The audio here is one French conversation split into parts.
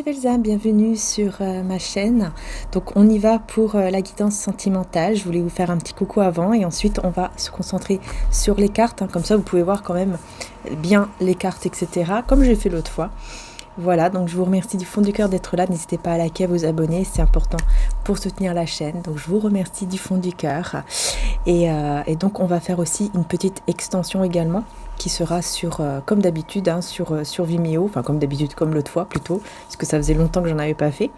belles âmes, bienvenue sur ma chaîne. Donc on y va pour la guidance sentimentale. Je voulais vous faire un petit coucou avant et ensuite on va se concentrer sur les cartes, hein. Comme ça vous pouvez voir quand même bien les cartes, etc. Comme j'ai fait l'autre fois. Voilà, donc je vous remercie du fond du cœur d'être là. N'hésitez pas à liker, à vous abonner, c'est important pour soutenir la chaîne. Donc je vous remercie du fond du cœur. Et donc on va faire aussi une petite extension également qui sera sur, comme d'habitude, hein, sur Vimeo, enfin comme d'habitude, comme l'autre fois plutôt, parce que ça faisait longtemps que j'en avais pas fait.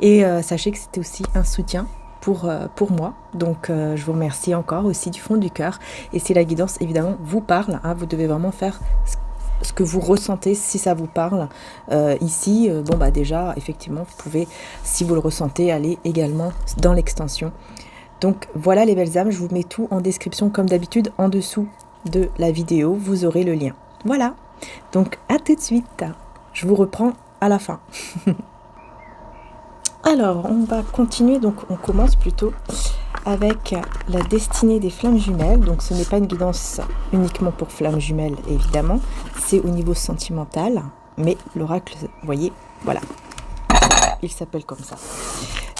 Et sachez que c'était aussi un soutien pour moi. Donc je vous remercie encore aussi du fond du cœur. Et si la guidance évidemment vous parle, hein, vous devez vraiment faire ce que vous ressentez, si ça vous parle. Ici, bon bah déjà, effectivement, vous pouvez, si vous le ressentez, aller également dans l'extension. Donc voilà les belles âmes, je vous mets tout en description comme d'habitude en dessous de la vidéo, vous aurez le lien. Voilà, donc à tout de suite, je vous reprends à la fin. Alors, on va continuer, donc on commence plutôt avec la destinée des flammes jumelles. Donc ce n'est pas une guidance uniquement pour flammes jumelles, évidemment, c'est au niveau sentimental, mais l'oracle, vous voyez, voilà, il s'appelle comme ça.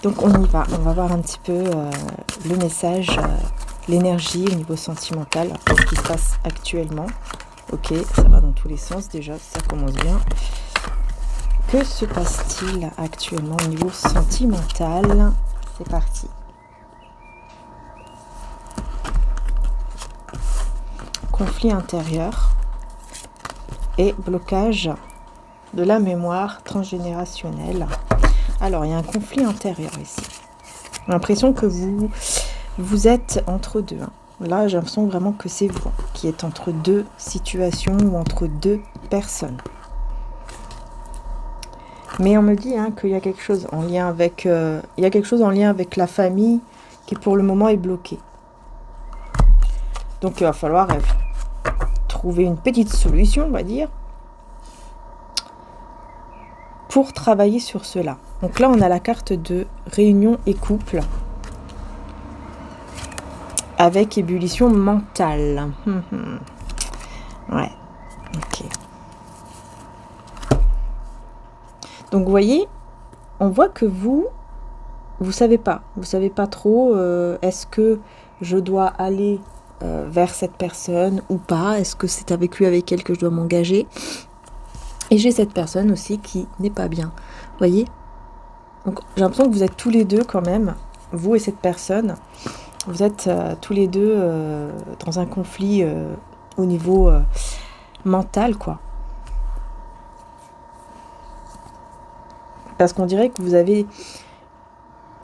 Donc on y va, on va voir un petit peu le message, l'énergie au niveau sentimental, ce qui se passe actuellement. Ok, ça va dans tous les sens déjà, ça commence bien. Que se passe-t-il actuellement au niveau sentimental? C'est parti. Conflit intérieur et blocage de la mémoire transgénérationnelle. Alors, il y a un conflit intérieur ici. J'ai l'impression que vous êtes entre deux. Là, j'ai l'impression vraiment que c'est vous qui êtes entre deux situations ou entre deux personnes. Mais on me dit qu'il y a quelque chose en lien avec, la famille qui pour le moment est bloquée. Donc, il va falloir trouver une petite solution, on va dire, pour travailler sur cela. Donc là, on a la carte de réunion et couple avec ébullition mentale. Ouais, ok. Donc, vous voyez, on voit que vous savez pas trop, est-ce que je dois aller vers cette personne ou pas, est-ce que c'est avec lui, avec elle que je dois m'engager. Et j'ai cette personne aussi qui n'est pas bien, vous voyez. Donc j'ai l'impression que vous êtes tous les deux quand même, vous et cette personne, vous êtes tous les deux dans un conflit au niveau mental, quoi. Parce qu'on dirait que vous avez...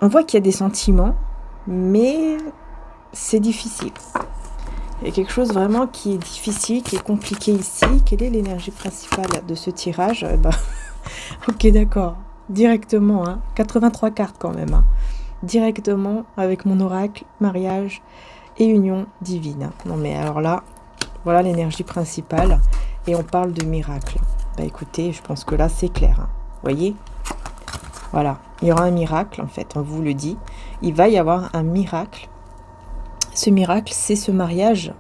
On voit qu'il y a des sentiments, mais c'est difficile. Il y a quelque chose vraiment qui est difficile, qui est compliqué ici. Quelle est l'énergie principale de ce tirage? Ok, d'accord. Directement, 83 cartes quand même. Directement avec mon oracle, mariage et union divine. Non mais alors là, voilà l'énergie principale. Et on parle de miracle. Écoutez, je pense que là c'est clair. Vous voyez? Voilà, il y aura un miracle en fait, on vous le dit. Il va y avoir un miracle. Ce miracle, c'est ce mariage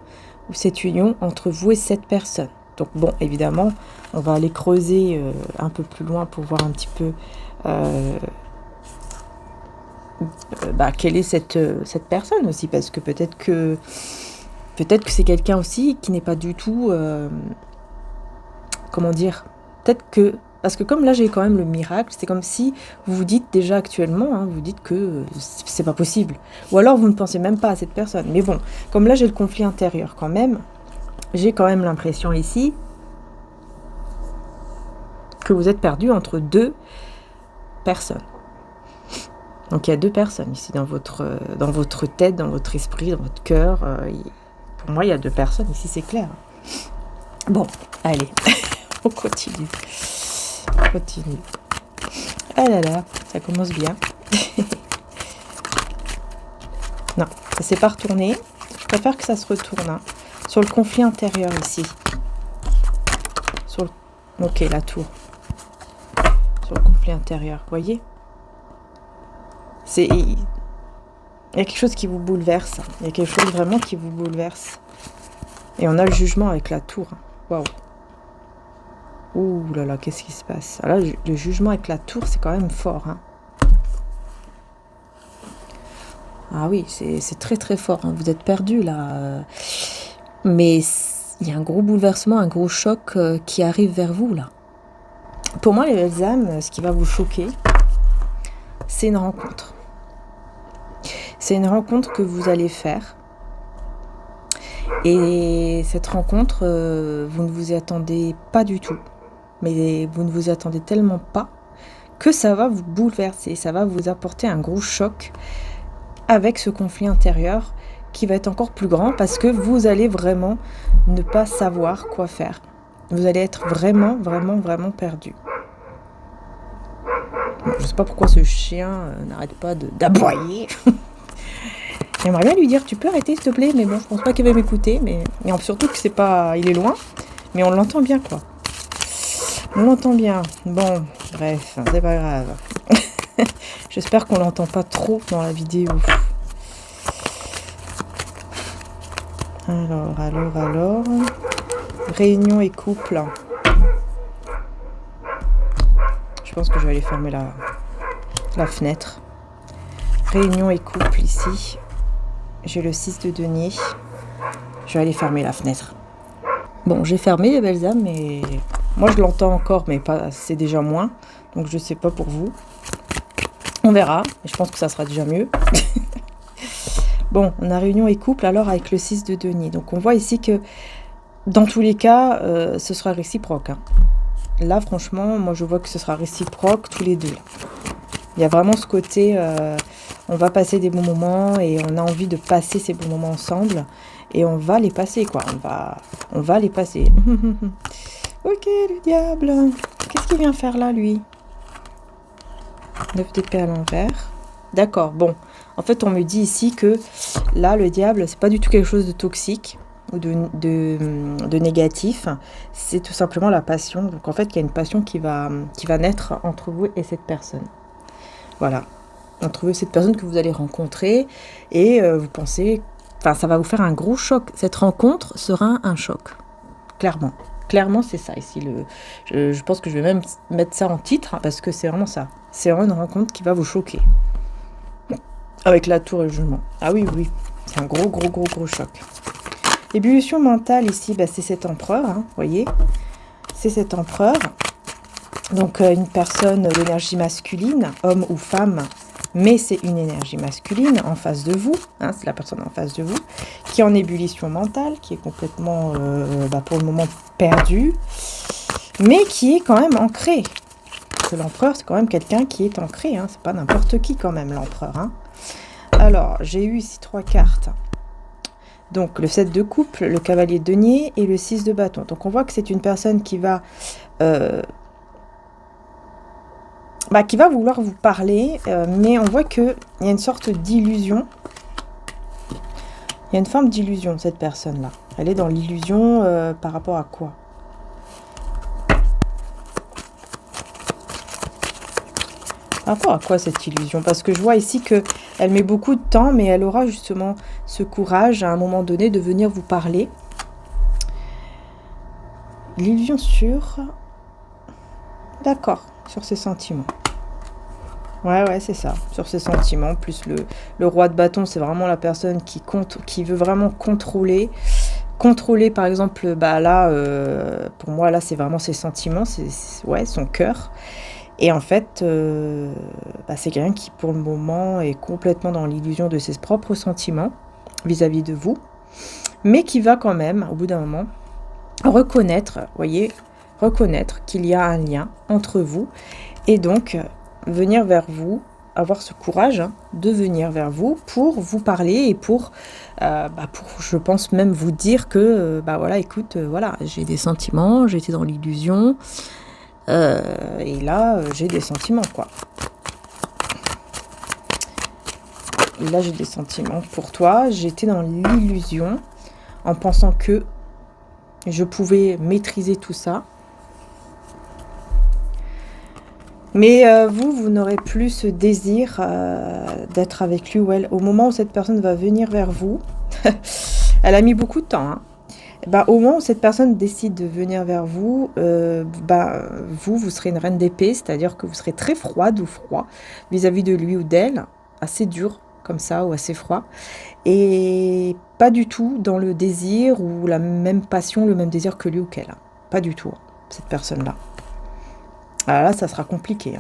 ou cette union entre vous et cette personne. Donc bon, évidemment, on va aller creuser un peu plus loin pour voir un petit peu quelle est cette personne aussi, parce que peut-être que c'est quelqu'un aussi qui n'est pas du tout, comment dire, peut-être que, parce que comme là j'ai quand même le miracle, c'est comme si vous vous dites déjà actuellement, vous dites que c'est pas possible. Ou alors vous ne pensez même pas à cette personne. Mais bon, comme là j'ai le conflit intérieur quand même, j'ai quand même l'impression ici que vous êtes perdu entre deux personnes. Donc il y a deux personnes ici dans votre tête, dans votre esprit, dans votre cœur. Pour moi il y a deux personnes ici, c'est clair. Bon, allez, on continue. Continue. Ah là là, ça commence bien. Non, ça s'est pas retourné. Je préfère que ça se retourne. Sur le conflit intérieur ici. Ok, la tour. Sur le conflit intérieur, vous voyez? Il y a quelque chose qui vous bouleverse. Il y a quelque chose vraiment qui vous bouleverse. Et on a le jugement avec la tour. Waouh. Ouh là là, qu'est-ce qui se passe? Ah là, le jugement avec la tour, c'est quand même fort, hein. Ah oui, c'est très très fort, hein. Vous êtes perdu là. Mais il y a un gros bouleversement, un gros choc qui arrive vers vous là. Pour moi, les belles âmes, ce qui va vous choquer, c'est une rencontre. C'est une rencontre que vous allez faire. Et cette rencontre, vous ne vous y attendez pas du tout. Mais vous ne vous y attendez tellement pas que ça va vous bouleverser. Ça va vous apporter un gros choc avec ce conflit intérieur qui va être encore plus grand parce que vous allez vraiment ne pas savoir quoi faire. Vous allez être vraiment, vraiment, vraiment perdu. Bon, je ne sais pas pourquoi ce chien n'arrête pas d'aboyer. J'aimerais bien lui dire, tu peux arrêter s'il te plaît, mais bon, je pense pas qu'il va m'écouter, mais et surtout que c'est pas, il est loin, mais on l'entend bien quoi. On l'entend bien. Bon, bref, c'est pas grave. J'espère qu'on l'entend pas trop dans la vidéo. Alors. Réunion et couple. Je pense que je vais aller fermer la fenêtre. Réunion et couple ici. J'ai le 6 de denier. Je vais aller fermer la fenêtre. Bon, j'ai fermé les belles âmes, mais moi je l'entends encore, mais pas, c'est déjà moins. Donc je sais pas pour vous. On verra. Et je pense que ça sera déjà mieux. Bon, on a réunion et couple alors avec le 6 de denier. Donc on voit ici que dans tous les cas, ce sera réciproque. Hein. Là, franchement, moi je vois que ce sera réciproque tous les deux. Il y a vraiment ce côté, on va passer des bons moments et on a envie de passer ces bons moments ensemble. Et on va les passer, quoi. On va les passer. Ok, le diable. Qu'est-ce qu'il vient faire là, lui? 9 d'épée à l'envers. D'accord, bon. En fait, on me dit ici que là, le diable, c'est pas du tout quelque chose de toxique ou de négatif. C'est tout simplement la passion. Donc, en fait, il y a une passion qui va naître entre vous et cette personne. Voilà. Entre vous et cette personne que vous allez rencontrer. Et vous pensez... Enfin, ça va vous faire un gros choc. Cette rencontre sera un choc. Clairement. Clairement, c'est ça ici. Je pense que je vais même mettre ça en titre, hein, parce que c'est vraiment ça. C'est vraiment une rencontre qui va vous choquer. Avec la tour et le jugement. Ah oui, oui. C'est un gros choc. L'ébullition mentale ici, bah, c'est cet empereur. Hein, vous voyez, c'est cet empereur. Donc, une personne d'énergie masculine, homme ou femme, mais c'est une énergie masculine en face de vous, hein, c'est la personne en face de vous, qui est en ébullition mentale, qui est complètement, pour le moment, perdue, mais qui est quand même ancré. Parce que l'empereur, c'est quand même quelqu'un qui est ancré, hein, c'est pas n'importe qui quand même, l'empereur. Hein. Alors, j'ai eu ici 3 cartes. Donc, le 7 de couple, le cavalier de denier et le 6 de bâton. Donc, on voit que c'est une personne qui va... qui va vouloir vous parler, mais on voit qu'il y a une sorte d'illusion. Il y a une forme d'illusion, cette personne-là. Elle est dans l'illusion par rapport à quoi? Par rapport à quoi cette illusion? Parce que je vois ici qu'elle met beaucoup de temps, mais elle aura justement ce courage à un moment donné de venir vous parler. L'illusion sur... D'accord, sur ses sentiments. Ouais, c'est ça, sur ses sentiments. Plus le roi de bâton, c'est vraiment la personne qui veut vraiment contrôler. Contrôler, par exemple, pour moi, là, c'est vraiment ses sentiments, son cœur. Et en fait, c'est quelqu'un qui, pour le moment, est complètement dans l'illusion de ses propres sentiments vis-à-vis de vous, mais qui va quand même, au bout d'un moment, reconnaître qu'il y a un lien entre vous, et donc venir vers vous, avoir ce courage de venir vers vous pour vous parler et pour je pense même vous dire que, écoute, j'ai des sentiments, j'étais dans l'illusion, et là, j'ai des sentiments, quoi. Et là, j'ai des sentiments pour toi. J'étais dans l'illusion en pensant que je pouvais maîtriser tout ça. Mais vous n'aurez plus ce désir d'être avec lui ou elle. Au moment où cette personne va venir vers vous, elle a mis beaucoup de temps. Hein. Bah, au moment où cette personne décide de venir vers vous, vous serez une reine d'épée, c'est-à-dire que vous serez très froide ou froid vis-à-vis de lui ou d'elle, assez dur comme ça ou assez froid, et pas du tout dans le désir ou la même passion, le même désir que lui ou qu'elle. Pas du tout, cette personne-là. Alors là, ça sera compliqué.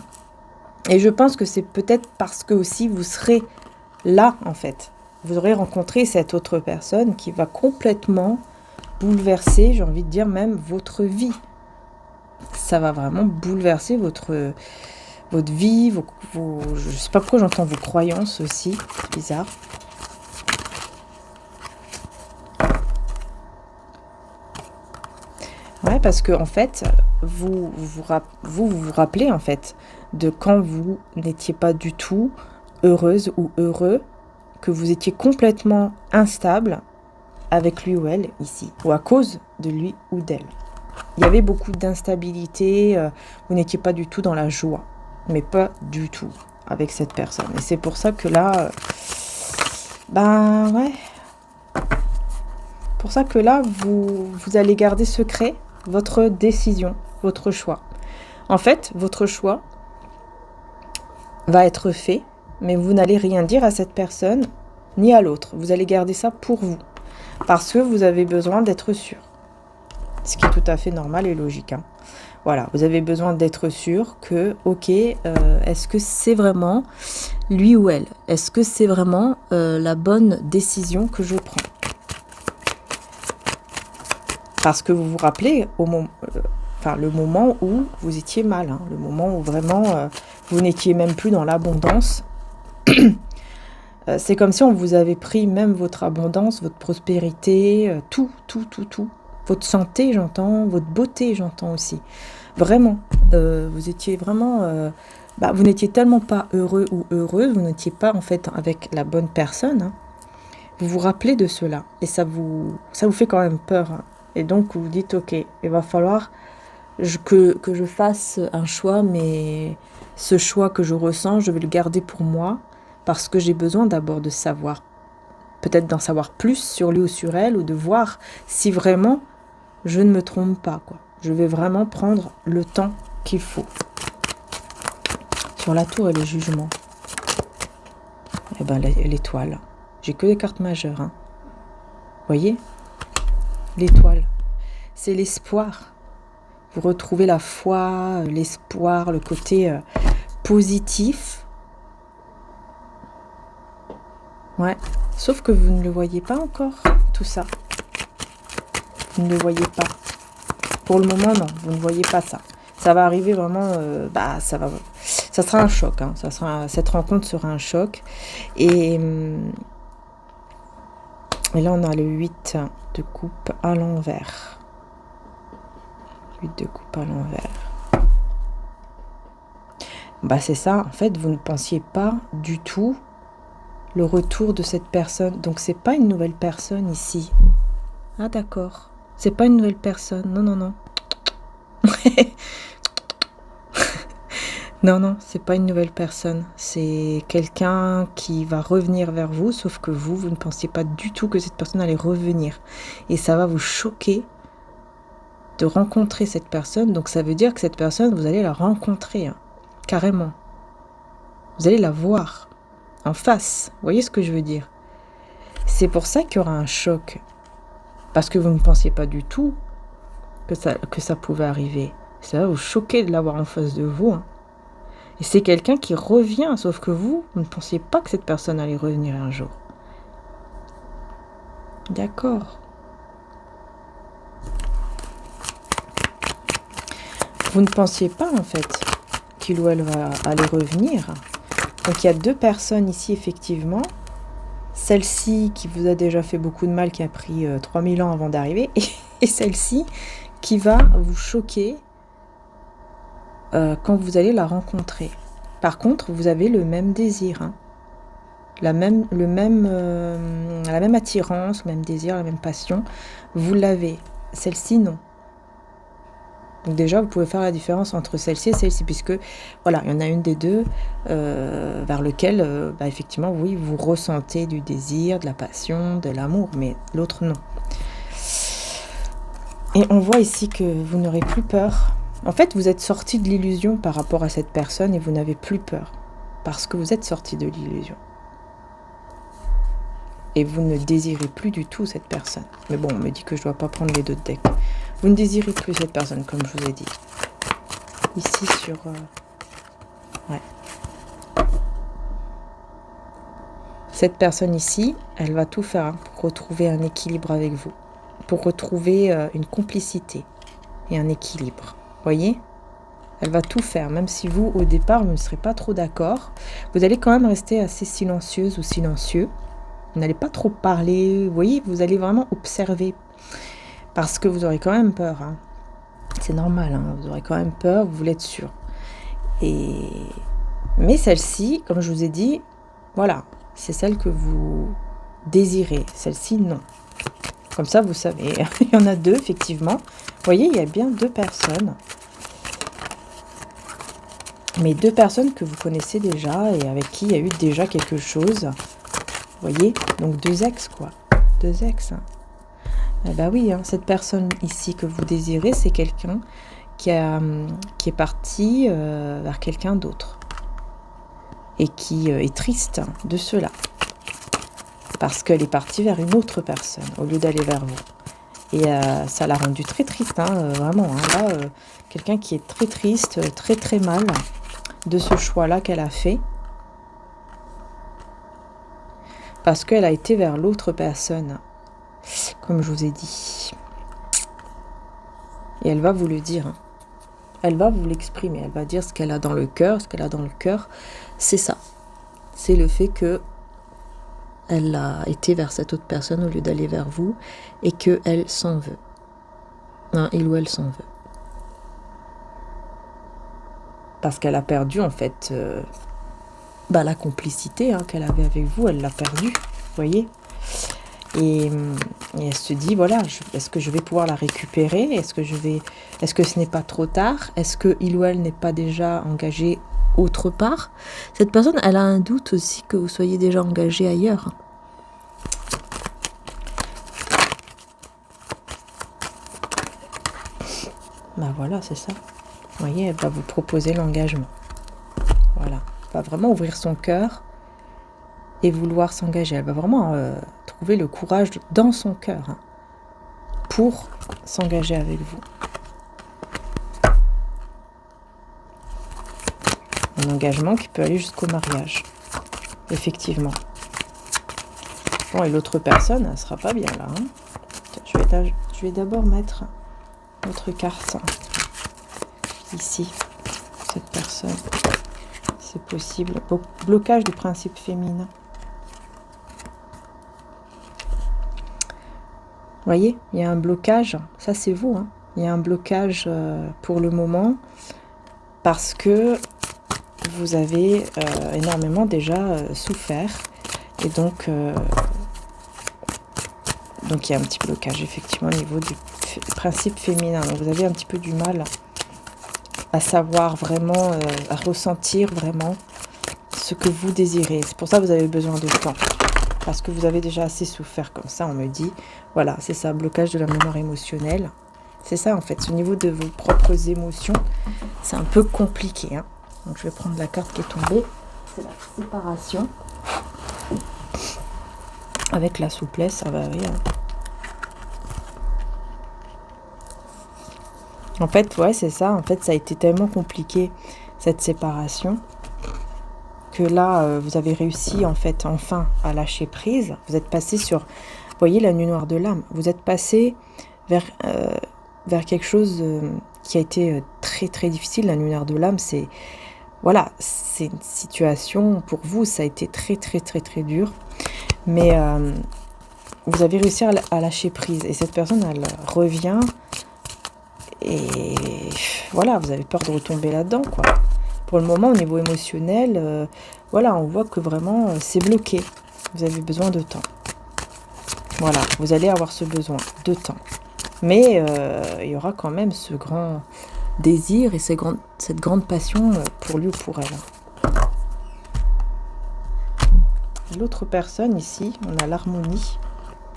Et je pense que c'est peut-être parce que aussi vous serez là, en fait. Vous aurez rencontré cette autre personne qui va complètement bouleverser, j'ai envie de dire même, votre vie. Ça va vraiment bouleverser votre vie, je sais pas pourquoi j'entends vos croyances aussi, c'est bizarre. Ouais, parce que en fait, vous rappelez en fait de quand vous n'étiez pas du tout heureuse ou heureux, que vous étiez complètement instable avec lui ou elle ici, ou à cause de lui ou d'elle. Il y avait beaucoup d'instabilité, vous n'étiez pas du tout dans la joie, mais pas du tout avec cette personne. Et c'est pour ça que là, ouais, pour ça que là, vous allez garder secret votre décision, votre choix. En fait, votre choix va être fait, mais vous n'allez rien dire à cette personne ni à l'autre. Vous allez garder ça pour vous, parce que vous avez besoin d'être sûr. Ce qui est tout à fait normal et logique. Voilà, vous avez besoin d'être sûr que, ok, est-ce que c'est vraiment lui ou elle? Est-ce que c'est vraiment la bonne décision que je prends? Parce que vous vous rappelez le moment où vous étiez mal, le moment où vraiment vous n'étiez même plus dans l'abondance. C'est comme si on vous avait pris même votre abondance, votre prospérité, tout. Votre santé, j'entends, votre beauté, j'entends aussi. Vraiment, vous étiez vraiment... vous n'étiez tellement pas heureux ou heureuse, vous n'étiez pas en fait avec la bonne personne. Vous vous rappelez de cela et ça vous fait quand même peur. Et donc vous vous dites, ok, il va falloir que je fasse un choix, mais ce choix que je ressens, je vais le garder pour moi parce que j'ai besoin d'abord de savoir. Peut-être d'en savoir plus sur lui ou sur elle, ou de voir si vraiment je ne me trompe pas, quoi. Je vais vraiment prendre le temps qu'il faut. Sur la tour et le jugement. Eh ben, l'étoile. J'ai que des cartes majeures. Voyez ? L'étoile. C'est l'espoir. Vous retrouvez la foi, l'espoir, le côté positif. Ouais. Sauf que vous ne le voyez pas encore, tout ça. Vous ne le voyez pas. Pour le moment, non, vous ne voyez pas ça. Ça va arriver vraiment, ça sera un choc. Cette rencontre sera un choc. Et là, on a le 8 de coupe à l'envers. 8 de coupe à l'envers. C'est ça. En fait, vous ne pensiez pas du tout le retour de cette personne. Donc, c'est pas une nouvelle personne ici. Ah, d'accord. C'est pas une nouvelle personne. Non. Non, c'est pas une nouvelle personne. C'est quelqu'un qui va revenir vers vous, sauf que vous ne pensiez pas du tout que cette personne allait revenir. Et ça va vous choquer de rencontrer cette personne. Donc ça veut dire que cette personne, vous allez la rencontrer, carrément. Vous allez la voir en face. Vous voyez ce que je veux dire? C'est pour ça qu'il y aura un choc. Parce que vous ne pensiez pas du tout que ça pouvait arriver. Ça va vous choquer de l'avoir en face de vous. Et c'est quelqu'un qui revient, sauf que vous ne pensiez pas que cette personne allait revenir un jour. D'accord. Vous ne pensiez pas, en fait, qu'il ou elle allait revenir. Donc, il y a deux personnes ici, effectivement. Celle-ci qui vous a déjà fait beaucoup de mal, qui a pris 3000 ans avant d'arriver. Et celle-ci qui va vous choquer quand vous allez la rencontrer. Par contre, vous avez le même désir, la même attirance, le même désir, la même passion. Vous l'avez. Celle-ci, non. Donc déjà, vous pouvez faire la différence entre celle-ci et celle-ci, puisque voilà, il y en a une des deux vers lequel, effectivement, oui, vous ressentez du désir, de la passion, de l'amour, mais l'autre, non. Et on voit ici que vous n'aurez plus peur. En fait, vous êtes sorti de l'illusion par rapport à cette personne et vous n'avez plus peur. Parce que vous êtes sorti de l'illusion. Et vous ne désirez plus du tout cette personne. Mais bon, on me dit que je ne dois pas prendre les deux decks. Vous ne désirez plus cette personne, comme je vous ai dit. Ici, sur... ouais. Cette personne ici, elle va tout faire pour retrouver un équilibre avec vous. Pour retrouver une complicité et un équilibre. Voyez ? Elle va tout faire, même si vous, au départ, vous ne serez pas trop d'accord. Vous allez quand même rester assez silencieuse ou silencieux. Vous n'allez pas trop parler, vous voyez, vous allez vraiment observer. Parce que vous aurez quand même peur. Hein. C'est normal, hein, vous aurez quand même peur, vous voulez être sûr. Mais celle-ci, comme je vous ai dit, voilà, c'est celle que vous désirez. Celle-ci, non. Comme ça, vous savez. Il y en a deux, effectivement. Vous voyez, il y a bien deux personnes. Mais deux personnes que vous connaissez déjà et avec qui il y a eu déjà quelque chose. Vous voyez, donc deux ex, quoi. Deux ex. Eh ben oui, hein, cette personne ici que vous désirez, c'est quelqu'un qui est parti vers quelqu'un d'autre. Et qui est triste de cela. Parce qu'elle est partie vers une autre personne, au lieu d'aller vers vous. Et ça l'a rendue très triste, hein, vraiment. Hein, là, quelqu'un qui est très triste, très très mal de ce choix-là qu'elle a fait. Parce qu'elle a été vers l'autre personne, comme je vous ai dit. Et elle va vous le dire. Hein. Elle va vous l'exprimer. Elle va dire ce qu'elle a dans le cœur. Ce qu'elle a dans le cœur, c'est ça. C'est le fait que elle a été vers cette autre personne au lieu d'aller vers vous et qu'elle s'en veut. Hein, il ou elle s'en veut. Parce qu'elle a perdu, en fait... la complicité qu'elle avait avec vous, elle l'a perdue, vous voyez. Et elle se dit, voilà, est-ce que je vais pouvoir la récupérer? Est-ce que ce n'est pas trop tard? Est-ce que il ou elle n'est pas déjà engagé autre part? Cette personne, elle a un doute aussi que vous soyez déjà engagé ailleurs. Ben voilà, c'est ça. Vous voyez, elle va vous proposer l'engagement. Voilà. Elle va vraiment ouvrir son cœur et vouloir s'engager. Elle va vraiment trouver le courage dans son cœur pour s'engager avec vous. Un engagement qui peut aller jusqu'au mariage. Effectivement. Bon, et l'autre personne, elle ne sera pas bien là. Je vais d'abord mettre notre carte ici. Cette personne. C'est possible. Blocage du principe féminin. Vous voyez, il y a un blocage. Ça, c'est vous. Hein. Il y a un blocage pour le moment parce que vous avez énormément déjà souffert. Et donc il y a un petit blocage, effectivement, au niveau du principe féminin. Donc, vous avez un petit peu du mal à savoir vraiment, à ressentir vraiment ce que vous désirez. C'est pour ça que vous avez besoin de temps. Parce que vous avez déjà assez souffert comme ça, on me dit. Voilà, c'est ça, blocage de la mémoire émotionnelle. C'est ça, en fait, au niveau de vos propres émotions, c'est un peu compliqué. Hein. Donc, je vais prendre la carte qui est tombée. C'est la séparation. Avec la souplesse, ça va aller. Hein. En fait, ouais, c'est ça. En fait, ça a été tellement compliqué, cette séparation, que là, vous avez réussi, en fait, enfin, à lâcher prise. Vous êtes passé sur, vous voyez, la nuit noire de l'âme. Vous êtes passé vers quelque chose qui a été très, très difficile. La nuit noire de l'âme, c'est, voilà, c'est une situation, pour vous, ça a été très, très, très, très dur. Mais vous avez réussi à lâcher prise. Et cette personne, elle revient... Et voilà, vous avez peur de retomber là-dedans, quoi. Pour le moment, au niveau émotionnel, voilà, on voit que vraiment, c'est bloqué. Vous avez besoin de temps. Voilà, vous allez avoir ce besoin de temps. Mais il y aura quand même ce grand désir et cette grande passion pour lui ou pour elle. L'autre personne, ici, on a l'harmonie.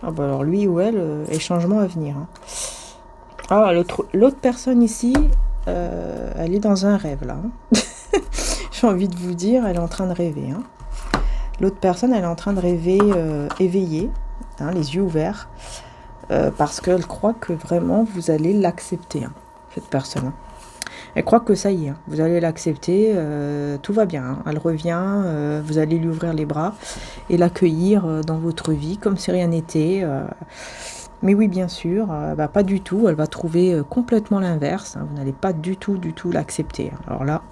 Ah bah alors, lui ou elle, est changement à venir. Hein. Ah, l'autre personne ici, elle est dans un rêve là. J'ai envie de vous dire, elle est en train de rêver. Hein. L'autre personne, elle est en train de rêver éveillée, hein, les yeux ouverts, parce qu'elle croit que vraiment vous allez l'accepter, hein, cette personne. Hein. Elle croit que ça y est, hein, vous allez l'accepter, tout va bien. Hein. Elle revient, vous allez lui ouvrir les bras et l'accueillir dans votre vie comme si rien n'était. Mais oui, bien sûr, pas du tout. Elle va trouver complètement l'inverse. Hein, vous n'allez pas du tout l'accepter. Alors là,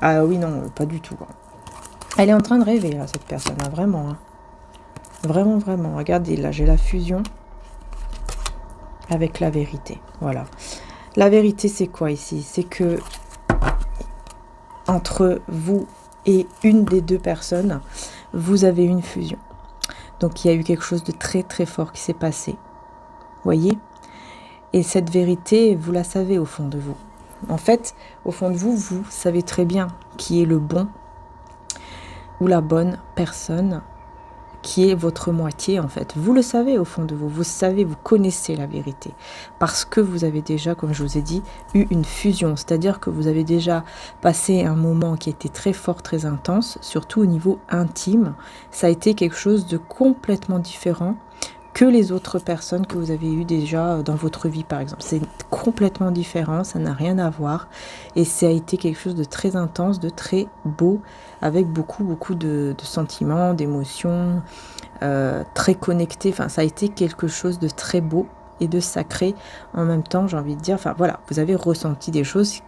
ah oui, non, pas du tout. Hein. Elle est en train de rêver, là, cette personne, hein, vraiment. Hein. Vraiment, vraiment. Regardez, là, j'ai la fusion avec la vérité. Voilà. La vérité, c'est quoi ici? C'est que entre vous et une des deux personnes, vous avez une fusion. Donc, il y a eu quelque chose de très, très fort qui s'est passé. Voyez? Et cette vérité, vous la savez au fond de vous. En fait, au fond de vous, vous savez très bien qui est le bon ou la bonne personne, qui est votre moitié en fait. Vous le savez au fond de vous, vous savez, vous connaissez la vérité. Parce que vous avez déjà, comme je vous ai dit, eu une fusion. C'est-à-dire que vous avez déjà passé un moment qui était très fort, très intense, surtout au niveau intime. Ça a été quelque chose de complètement différent que les autres personnes que vous avez eues déjà dans votre vie, par exemple. C'est complètement différent, ça n'a rien à voir. Et ça a été quelque chose de très intense, de très beau, avec beaucoup de sentiments, d'émotions, très connecté. Enfin, ça a été quelque chose de très beau et de sacré en même temps, j'ai envie de dire. Enfin, voilà, vous avez ressenti des choses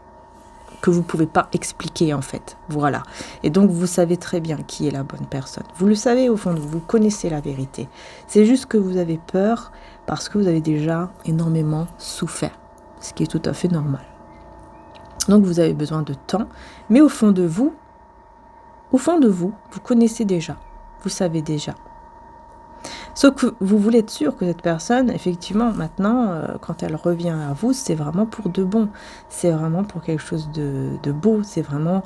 que vous ne pouvez pas expliquer en fait. Voilà. Et donc vous savez très bien qui est la bonne personne. Vous le savez au fond de vous, vous connaissez la vérité. C'est juste que vous avez peur parce que vous avez déjà énormément souffert, ce qui est tout à fait normal. Donc vous avez besoin de temps, mais au fond de vous, vous connaissez déjà, vous savez déjà. Sauf que vous voulez être sûr que cette personne, effectivement, maintenant, quand elle revient à vous, c'est vraiment pour de bon. C'est vraiment pour quelque chose de beau. C'est vraiment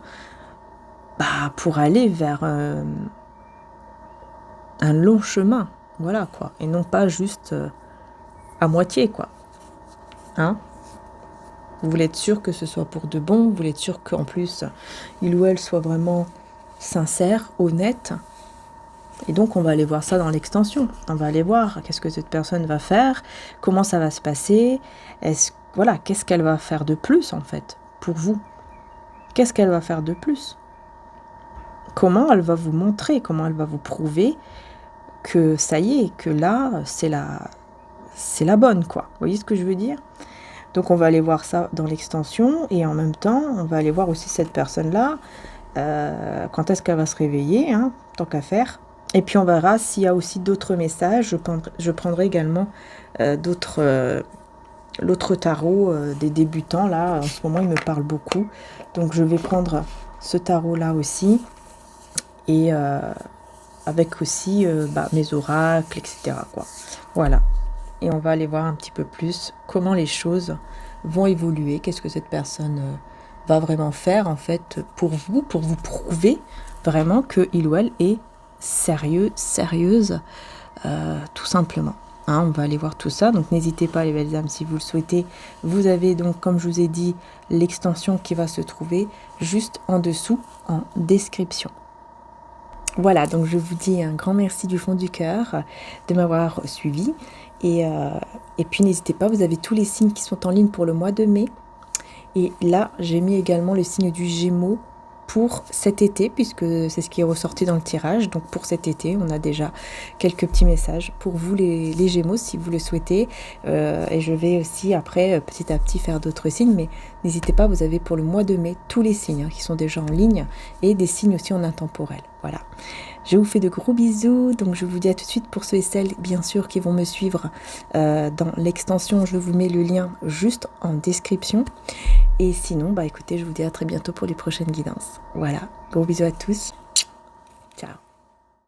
pour aller vers un long chemin. Voilà, quoi. Et non pas juste à moitié, quoi. Hein? Vous voulez être sûr que ce soit pour de bon. Vous voulez être sûr qu'en plus, il ou elle soit vraiment sincère, honnête. Et donc, on va aller voir ça dans l'extension. On va aller voir qu'est-ce que cette personne va faire, comment ça va se passer, qu'est-ce qu'elle va faire de plus, en fait, pour vous. Qu'est-ce qu'elle va faire de plus? Comment elle va vous montrer, comment elle va vous prouver que ça y est, que là, c'est la bonne, quoi. Vous voyez ce que je veux dire? Donc, on va aller voir ça dans l'extension, et en même temps, on va aller voir aussi cette personne-là, quand est-ce qu'elle va se réveiller, hein, tant qu'à faire. Et puis on verra s'il y a aussi d'autres messages. Je prendrai également l'autre tarot des débutants. Là, en ce moment, il me parle beaucoup. Donc je vais prendre ce tarot-là aussi. Et avec aussi mes oracles, etc. quoi. Voilà. Et on va aller voir un petit peu plus comment les choses vont évoluer. Qu'est-ce que cette personne va vraiment faire, en fait, pour vous prouver vraiment qu'il ou elle est sérieuse, tout simplement. Hein, on va aller voir tout ça, donc n'hésitez pas les belles âmes si vous le souhaitez. Vous avez donc, comme je vous ai dit, l'extension qui va se trouver juste en dessous en description. Voilà, donc je vous dis un grand merci du fond du cœur de m'avoir suivi. Et puis n'hésitez pas, vous avez tous les signes qui sont en ligne pour le mois de mai. Et là, j'ai mis également le signe du Gémeaux pour cet été, puisque c'est ce qui est ressorti dans le tirage. Donc pour cet été, on a déjà quelques petits messages pour vous les Gémeaux, si vous le souhaitez. Et je vais aussi après, petit à petit, faire d'autres signes. Mais n'hésitez pas, vous avez pour le mois de mai tous les signes qui sont déjà en ligne et des signes aussi en intemporel. Voilà. Je vous fais de gros bisous. Donc je vous dis à tout de suite pour ceux et celles, bien sûr, qui vont me suivre dans l'extension. Je vous mets le lien juste en description. Et sinon, écoutez, je vous dis à très bientôt pour les prochaines guidances. Voilà, gros bisous à tous. Ciao.